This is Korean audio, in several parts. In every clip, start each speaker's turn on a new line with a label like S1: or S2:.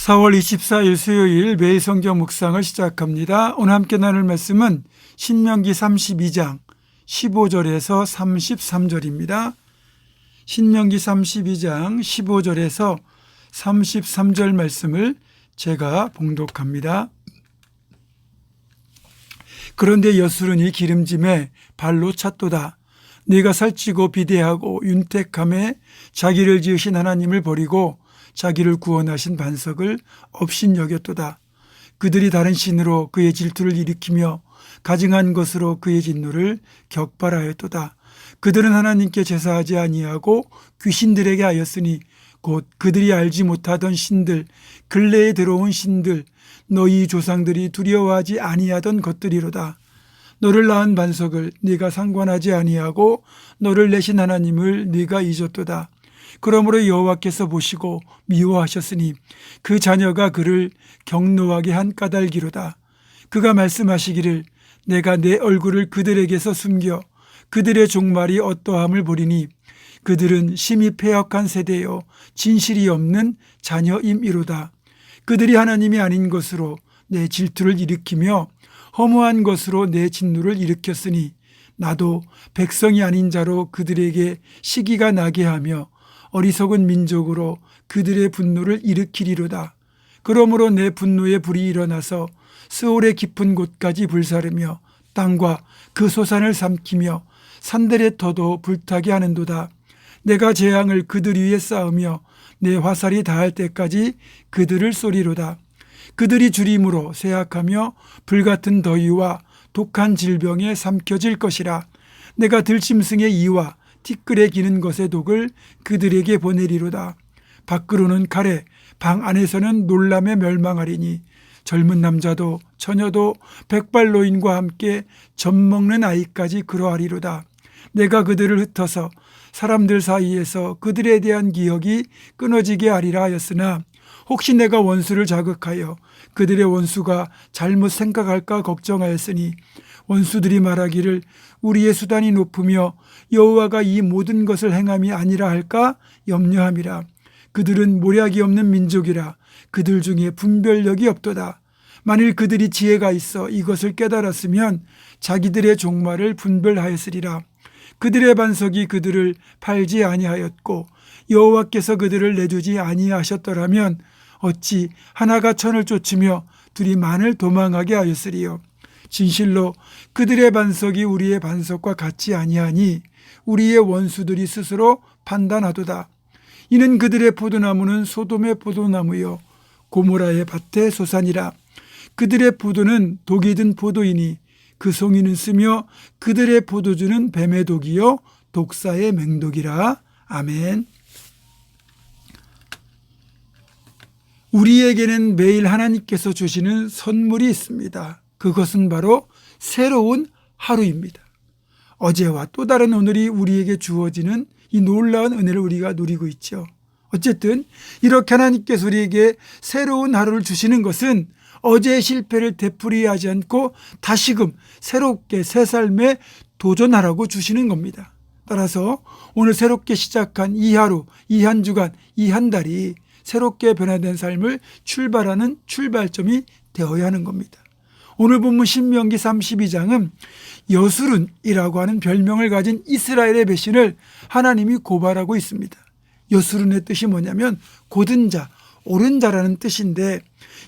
S1: 4월 24일 수요일 매일 성경 묵상을 시작합니다. 오늘 함께 나눌 말씀은 신명기 32장 15절에서 33절입니다. 신명기 32장 15절에서 33절 말씀을 제가 봉독합니다. 그런데 여수론이 기름짐에 발로 찼도다. 네가 살찌고 비대하고 윤택함에 자기를 지으신 하나님을 버리고 자기를 구원하신 반석을 업신여겼도다. 그들이 다른 신으로 그의 질투를 일으키며 가증한 것으로 그의 진노를 격발하였도다. 그들은 하나님께 제사하지 아니하고 귀신들에게 하였으니 곧 그들이 알지 못하던 신들, 근래에 들어온 신들, 너희 조상들이 두려워하지 아니하던 것들이로다. 너를 낳은 반석을 네가 상관하지 아니하고 너를 내신 하나님을 네가 잊었도다. 그러므로 여호와께서 보시고 미워하셨으니 그 자녀가 그를 경노하게 한 까닭이로다. 그가 말씀하시기를 내가 내 얼굴을 그들에게서 숨겨 그들의 종말이 어떠함을 보리니 그들은 심히 패역한 세대요 진실이 없는 자녀임이로다. 그들이 하나님이 아닌 것으로 내 질투를 일으키며 허무한 것으로 내 진노를 일으켰으니 나도 백성이 아닌 자로 그들에게 시기가 나게 하며 어리석은 민족으로 그들의 분노를 일으키리로다. 그러므로 내 분노의 불이 일어나서 스올의 깊은 곳까지 불사르며 땅과 그 소산을 삼키며 산들의 터도 불타게 하는도다. 내가 재앙을 그들 위에 쌓으며 내 화살이 닿을 때까지 그들을 쏘리로다. 그들이 주림으로 쇠약하며 불같은 더위와 독한 질병에 삼켜질 것이라. 내가 들짐승의 이와 티끌에 기는 것의 독을 그들에게 보내리로다. 밖으로는 칼에 방 안에서는 놀람에 멸망하리니 젊은 남자도 처녀도 백발 노인과 함께 젖먹는 아이까지 그러하리로다. 내가 그들을 흩어서 사람들 사이에서 그들에 대한 기억이 끊어지게 하리라 하였으나 혹시 내가 원수를 자극하여 그들의 원수가 잘못 생각할까 걱정하였으니 원수들이 말하기를 우리의 수단이 높으며 여호와가 이 모든 것을 행함이 아니라 할까 염려함이라. 그들은 모략이 없는 민족이라 그들 중에 분별력이 없도다. 만일 그들이 지혜가 있어 이것을 깨달았으면 자기들의 종말을 분별하였으리라. 그들의 반석이 그들을 팔지 아니하였고 여호와께서 그들을 내주지 아니하셨더라면 어찌 하나가 천을 쫓으며 둘이 만을 도망하게 하였으리요. 진실로 그들의 반석이 우리의 반석과 같지 아니하니 우리의 원수들이 스스로 판단하도다. 이는 그들의 포도나무는 소돔의 포도나무요 고모라의 밭의 소산이라. 그들의 포도는 독이 든 포도이니 그 송이는 쓰며 그들의 포도주는 뱀의 독이요 독사의 맹독이라. 아멘. 우리에게는 매일 하나님께서 주시는 선물이 있습니다. 그것은 바로 새로운 하루입니다. 어제와 또 다른 오늘이 우리에게 주어지는 이 놀라운 은혜를 우리가 누리고 있죠. 어쨌든 이렇게 하나님께서 우리에게 새로운 하루를 주시는 것은 어제의 실패를 되풀이하지 않고 다시금 새롭게 새 삶에 도전하라고 주시는 겁니다. 따라서 오늘 새롭게 시작한 이 하루, 이 한 주간, 이 한 달이 새롭게 변화된 삶을 출발하는 출발점이 되어야 하는 겁니다. 오늘 본문 신명기 32장은 여수론이라고 하는 별명을 가진 이스라엘의 배신을 하나님이 고발하고 있습니다. 여수론의 뜻이 뭐냐면 곧은 자, 옳은 자라는 뜻인데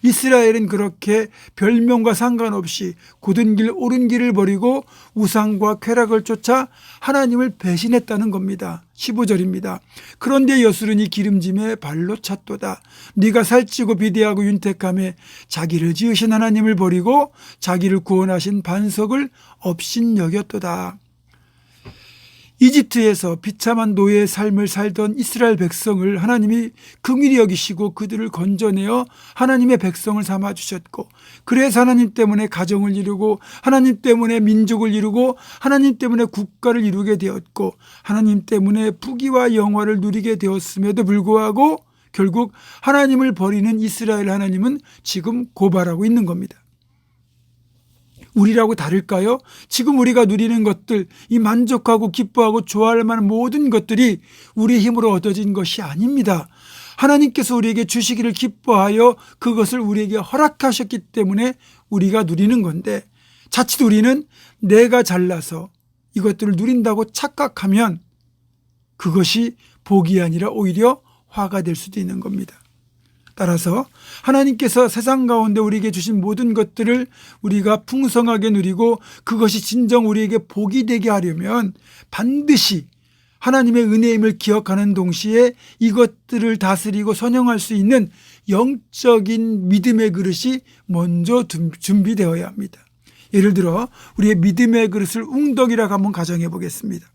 S1: 이스라엘은 그렇게 별명과 상관없이 곧은 길, 옳은 길을 버리고 우상과 쾌락을 쫓아 하나님을 배신했다는 겁니다. 15절입니다. 그런데 여수론이 기름짐에 발로 찼도다. 네가 살찌고 비대하고 윤택함에 자기를 지으신 하나님을 버리고 자기를 구원하신 반석을 업신여겼도다. 이집트에서 비참한 노예의 삶을 살던 이스라엘 백성을 하나님이 긍휼히 여기시고 그들을 건져내어 하나님의 백성을 삼아주셨고, 그래서 하나님 때문에 가정을 이루고 하나님 때문에 민족을 이루고 하나님 때문에 국가를 이루게 되었고 하나님 때문에 부귀와 영화를 누리게 되었음에도 불구하고 결국 하나님을 버리는 이스라엘 하나님은 지금 고발하고 있는 겁니다. 우리라고 다를까요? 지금 우리가 누리는 것들, 이 만족하고 기뻐하고 좋아할 만한 모든 것들이 우리의 힘으로 얻어진 것이 아닙니다. 하나님께서 우리에게 주시기를 기뻐하여 그것을 우리에게 허락하셨기 때문에 우리가 누리는 건데, 자칫 우리는 내가 잘나서 이것들을 누린다고 착각하면 그것이 복이 아니라 오히려 화가 될 수도 있는 겁니다. 따라서 하나님께서 세상 가운데 우리에게 주신 모든 것들을 우리가 풍성하게 누리고 그것이 진정 우리에게 복이 되게 하려면 반드시 하나님의 은혜임을 기억하는 동시에 이것들을 다스리고 선용할 수 있는 영적인 믿음의 그릇이 먼저 준비되어야 합니다. 예를 들어 우리의 믿음의 그릇을 웅덩이라고 한번 가정해 보겠습니다.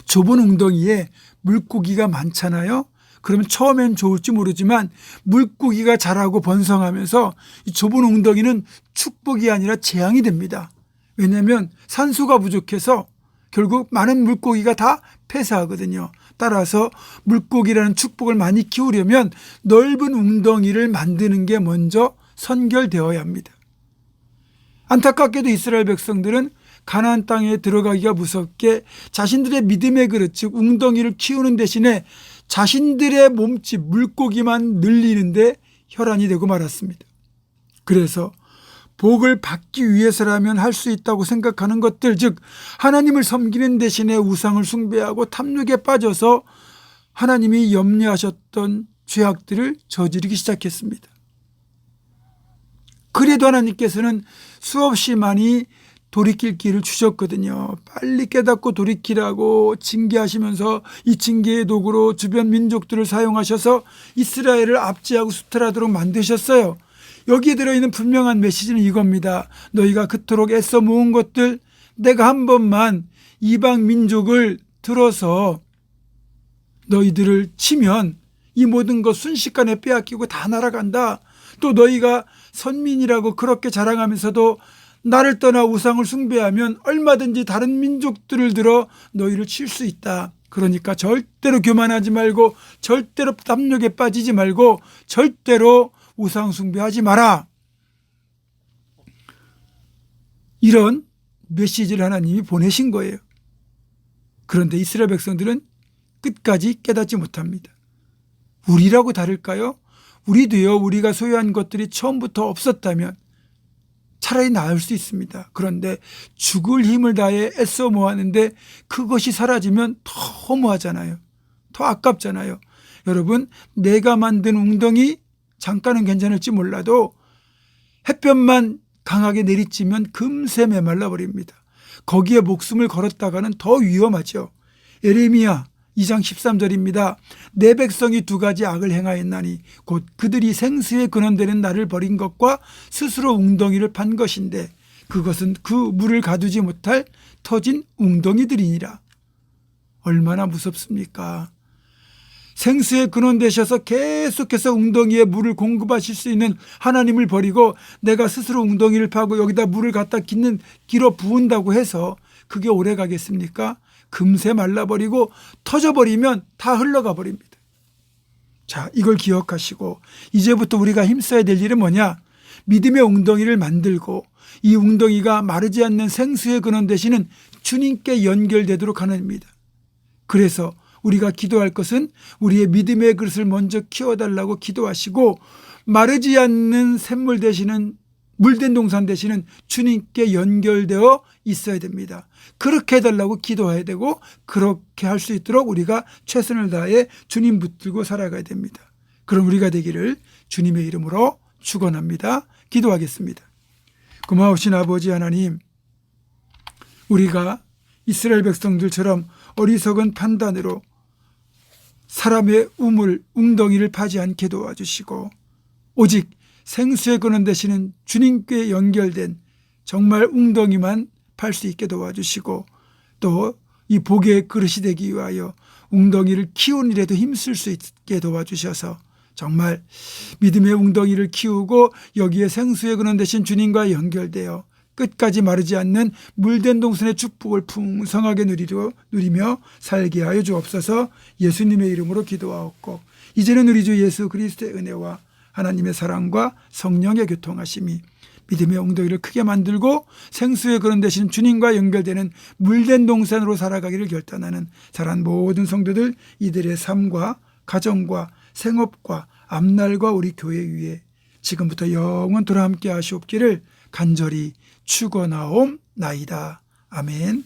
S1: 좁은 웅덩이에 물고기가 많잖아요. 그러면 처음엔 좋을지 모르지만 물고기가 자라고 번성하면서 이 좁은 웅덩이는 축복이 아니라 재앙이 됩니다. 왜냐하면 산소가 부족해서 결국 많은 물고기가 다 폐사하거든요. 따라서 물고기라는 축복을 많이 키우려면 넓은 웅덩이를 만드는 게 먼저 선결되어야 합니다. 안타깝게도 이스라엘 백성들은 가나안 땅에 들어가기가 무섭게 자신들의 믿음의 그릇, 즉 웅덩이를 키우는 대신에 자신들의 몸집 물고기만 늘리는데 혈안이 되고 말았습니다. 그래서 복을 받기 위해서라면 할 수 있다고 생각하는 것들, 즉 하나님을 섬기는 대신에 우상을 숭배하고 탐욕에 빠져서 하나님이 염려하셨던 죄악들을 저지르기 시작했습니다. 그래도 하나님께서는 수없이 많이 돌이킬 길을 주셨거든요. 빨리 깨닫고 돌이키라고 징계하시면서 이 징계의 도구로 주변 민족들을 사용하셔서 이스라엘을 압제하고 수탈하도록 만드셨어요. 여기에 들어있는 분명한 메시지는 이겁니다. 너희가 그토록 애써 모은 것들, 내가 한 번만 이방 민족을 들어서 너희들을 치면 이 모든 것 순식간에 빼앗기고 다 날아간다. 또 너희가 선민이라고 그렇게 자랑하면서도 나를 떠나 우상을 숭배하면 얼마든지 다른 민족들을 들어 너희를 칠 수 있다. 그러니까 절대로 교만하지 말고 절대로 탐욕에 빠지지 말고 절대로 우상 숭배하지 마라. 이런 메시지를 하나님이 보내신 거예요. 그런데 이스라엘 백성들은 끝까지 깨닫지 못합니다. 우리라고 다를까요? 우리도요, 우리가 소유한 것들이 처음부터 없었다면 차라리 나을 수 있습니다. 그런데 죽을 힘을 다해 애써 모았는데 그것이 사라지면 더 허무하잖아요. 더 아깝잖아요. 여러분, 내가 만든 웅덩이 잠깐은 괜찮을지 몰라도 햇볕만 강하게 내리쬐면 금세 메말라 버립니다. 거기에 목숨을 걸었다가는 더 위험하죠. 예레미야 2장 13절입니다. 내 백성이 두 가지 악을 행하였나니 곧 그들이 생수에 근원되는 나를 버린 것과 스스로 웅덩이를 판 것인데 그것은 그 물을 가두지 못할 터진 웅덩이들이니라. 얼마나 무섭습니까? 생수에 근원되셔서 계속해서 웅덩이에 물을 공급하실 수 있는 하나님을 버리고 내가 스스로 웅덩이를 파고 여기다 물을 갖다 길어 부은다고 해서 그게 오래 가겠습니까? 금세 말라버리고 터져버리면 다 흘러가 버립니다. 자, 이걸 기억하시고 이제부터 우리가 힘써야 될 일은 뭐냐? 믿음의 웅덩이를 만들고 이 웅덩이가 마르지 않는 생수의 근원 되시는 주님께 연결되도록 하는 일입니다. 그래서 우리가 기도할 것은 우리의 믿음의 그릇을 먼저 키워달라고 기도하시고 마르지 않는 샘물 되시는 물된 동산 되시는 주님께 연결되어 있어야 됩니다. 그렇게 해달라고 기도해야 되고 그렇게 할 수 있도록 우리가 최선을 다해 주님 붙들고 살아가야 됩니다. 그럼 우리가 되기를 주님의 이름으로 축원합니다. 기도하겠습니다. 고마우신 아버지 하나님, 우리가 이스라엘 백성들처럼 어리석은 판단으로 사람의 웅덩이를 파지 않게 도와주시고 오직 생수의 근원 되시는 주님께 연결된 정말 웅덩이만 팔 수 있게 도와주시고 또 이 복의 그릇이 되기 위하여 웅덩이를 키우는 일에도 힘쓸 수 있게 도와주셔서 정말 믿음의 웅덩이를 키우고 여기에 생수의 근원 되신 주님과 연결되어 끝까지 마르지 않는 물된 동산의 축복을 풍성하게 누리며 살게 하여 주옵소서. 예수님의 이름으로 기도하옵고 이제는 우리 주 예수 그리스도의 은혜와 하나님의 사랑과 성령의 교통하심이 믿음의 웅덩이를 크게 만들고 생수의 근원 되신 주님과 연결되는 물된 동산으로 살아가기를 결단하는 사랑하는 모든 성도들 이들의 삶과 가정과 생업과 앞날과 우리 교회 위에 지금부터 영원토록 함께 하시옵기를 간절히 축원하옵나이다. 아멘.